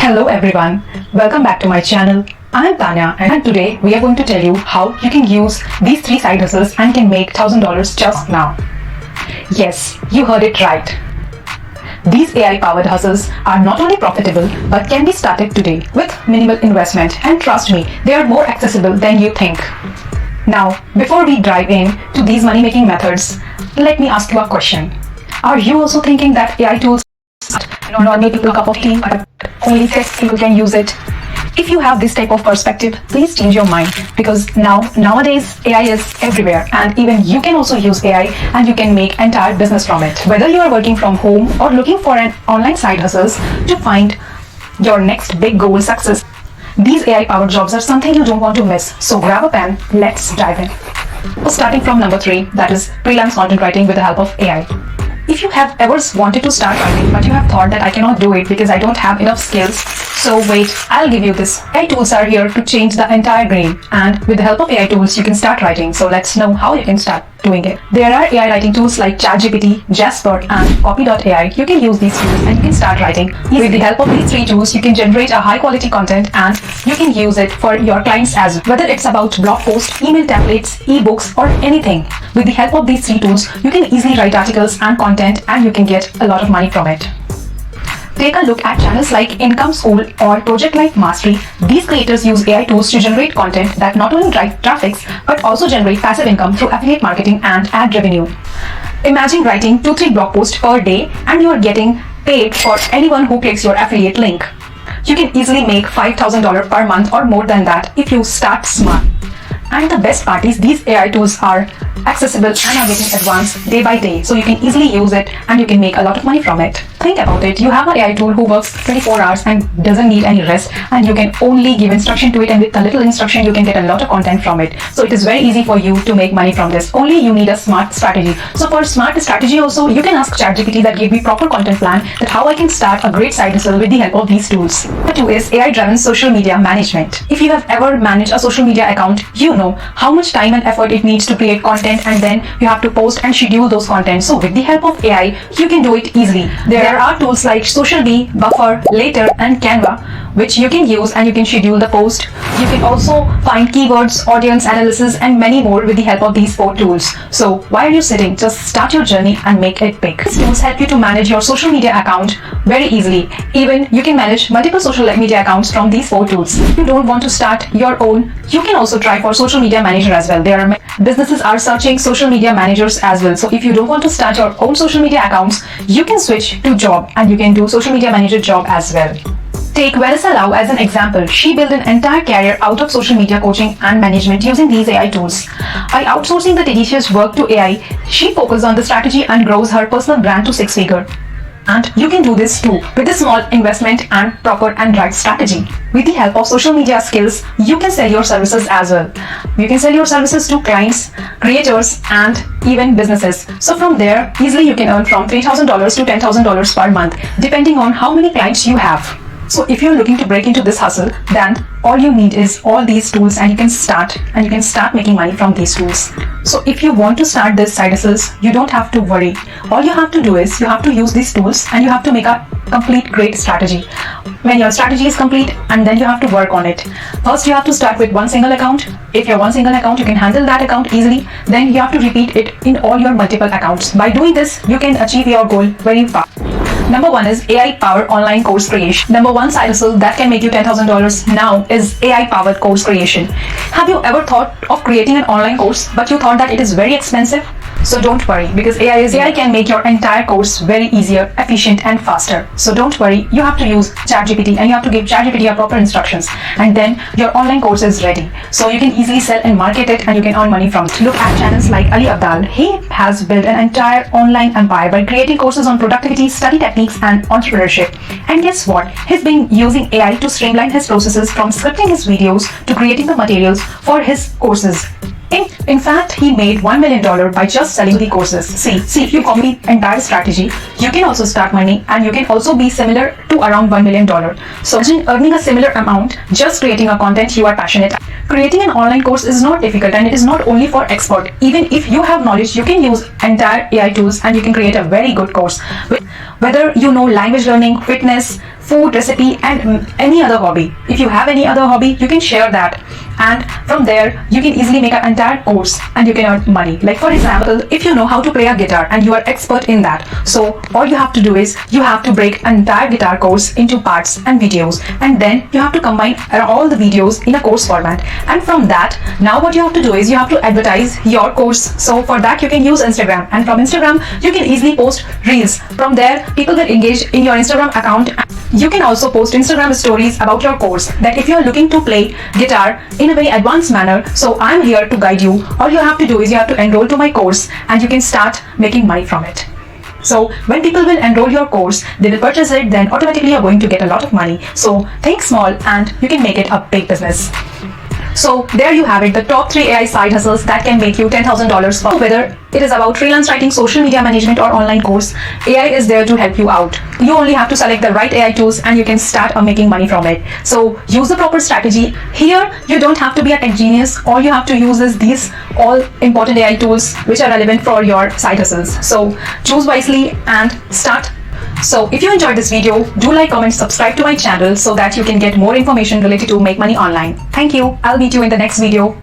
Hello everyone, welcome back to my channel. I am Tanya and today we are going to tell you how you can use these 3 side hustles and can make $1,000 just now. Yes, you heard it right. These AI powered hustles are not only profitable but can be started today with minimal investment, and trust me, they are more accessible than you think. Now, before we dive in to these money making methods, let me ask you a question. Are you also thinking that AI tools are normal people cup of tea, but only tech people can use it? If you have this type of perspective, please change your mind, because nowadays AI is everywhere and even you can also use AI and you can make entire business from it. Whether you are working from home or looking for an online side hustles to find your next big goal success, these AI powered jobs are something you don't want to miss. So grab a pen, let's dive in. Starting from number 3, that is freelance content writing with the help of AI. If you have ever wanted to start writing but you have thought that I cannot do it because I don't have enough skills, so wait, I'll give you this. AI tools are here to change the entire game, and with the help of AI tools you can start writing. So let's know how you can start doing it. There are AI writing tools like ChatGPT, Jasper and Copy.ai. You can use these tools and you can start writing. With the help of these 3 tools, you can generate a high quality content and you can use it for your clients as well. Whether it's about blog posts, email templates, ebooks or anything. With the help of these 3 tools, you can easily write articles and content and you can get a lot of money from it. Take a look at channels like Income School or Project Life Mastery. These creators use AI tools to generate content that not only drive traffic but also generate passive income through affiliate marketing and ad revenue. Imagine writing 2-3 blog posts per day and you are getting paid for anyone who clicks your affiliate link. You can easily make $5,000 per month or more than that if you start smart. And the best part is these AI tools are accessible and are getting advanced day by day. So you can easily use it and you can make a lot of money from it. Think about it. You have an AI tool who works 24 hours and doesn't need any rest, and you can only give instruction to it, and with a little instruction you can get a lot of content from it. So it is very easy for you to make money from this. Only you need a smart strategy. So for smart strategy also, you can ask ChatGPT that give me proper content plan, that how I can start a great side hustle with the help of these tools. Number 2 is AI driven social media management. If you have ever managed a social media account, you know how much time and effort it needs to create content, and then you have to post and schedule those content. So with the help of AI, you can do it easily. There are tools like Social Bee, Buffer, Later and Canva, which you can use and you can schedule the post. You can also find keywords, audience analysis and many more with the help of these 4 tools. So why are you sitting? Just start your journey and make it big. These tools help you to manage your social media account very easily. Even you can manage multiple social media accounts from these 4 tools. If you don't want to start your own, you can also try for social media manager as well. There are businesses are searching social media managers as well. So if you don't want to start your own social media accounts, you can switch to job and you can do social media manager job as well. Take Vanessa Lau as an example. She built an entire career out of social media coaching and management using these AI tools. By outsourcing the tedious work to AI, she focuses on the strategy and grows her personal brand to 6-figure. And you can do this too with a small investment and proper and right strategy. With the help of social media skills, you can sell your services as well. You can sell your services to clients, creators and even businesses. So from there, easily you can earn from $3,000 to $10,000 per month, depending on how many clients you have. So if you're looking to break into this hustle, then all you need is all these tools and you can start making money from these tools. So if you want to start this side hustles, you don't have to worry. All you have to do is you have to use these tools and you have to make a complete great strategy. When your strategy is complete, and then you have to work on it. First you have to start with one single account. If you're one single account, you can handle that account easily. Then you have to repeat it in all your multiple accounts. By doing this, you can achieve your goal very fast. Number 1 is AI powered online course creation. Number 1 side hustle that can make you $10,000 now is AI powered course creation. Have you ever thought of creating an online course but you thought that it is very expensive? So don't worry, because AI can make your entire course very easier, efficient and faster. So don't worry, you have to use ChatGPT and you have to give ChatGPT proper instructions, and then your online course is ready. So you can easily sell and market it and you can earn money from it. Look at channels like Ali Abdal. He has built an entire online empire by creating courses on productivity, study techniques and entrepreneurship. And guess what? He's been using AI to streamline his processes, from scripting his videos to creating the materials for his courses. In fact, he made $1 million by just selling the courses. See, if you copy the entire strategy, you can also start money and you can also be similar to around $1 million. So imagine earning a similar amount just creating a content you are passionate about. Creating an online course is not difficult, and it is not only for expert. Even if you have knowledge, you can use entire AI tools and you can create a very good course. Whether you know language learning, fitness, food recipe, and any other hobby. If you have any other hobby, you can share that. And from there, you can easily make an entire course and you can earn money. Like for example, if you know how to play a guitar and you are expert in that, so all you have to do is you have to break an entire guitar course into parts and videos, and then you have to combine all the videos in a course format. And from that, now what you have to do is you have to advertise your course. So for that, you can use Instagram, and from Instagram, you can easily post reels. From there, people will engage in your Instagram account. You can also post Instagram stories about your course, that if you are looking to play guitar in a very advanced manner, so I'm here to guide you. All you have to do is you have to enroll to my course and you can start making money from it. So when people will enroll your course, they will purchase it, then automatically you're going to get a lot of money. So think small and you can make it a big business. So there you have it, the top 3 AI side hustles that can make you $10,000 for whether it is about freelance writing, social media management, or online course. AI is there to help you out. You only have to select the right AI tools and you can start making money from it. So use the proper strategy. Here, you don't have to be a tech genius. All you have to use is these all important AI tools which are relevant for your side hustles. So choose wisely and start. So if you enjoyed this video, do like, comment, subscribe to my channel so that you can get more information related to make money online. Thank you. I'll meet you in the next video.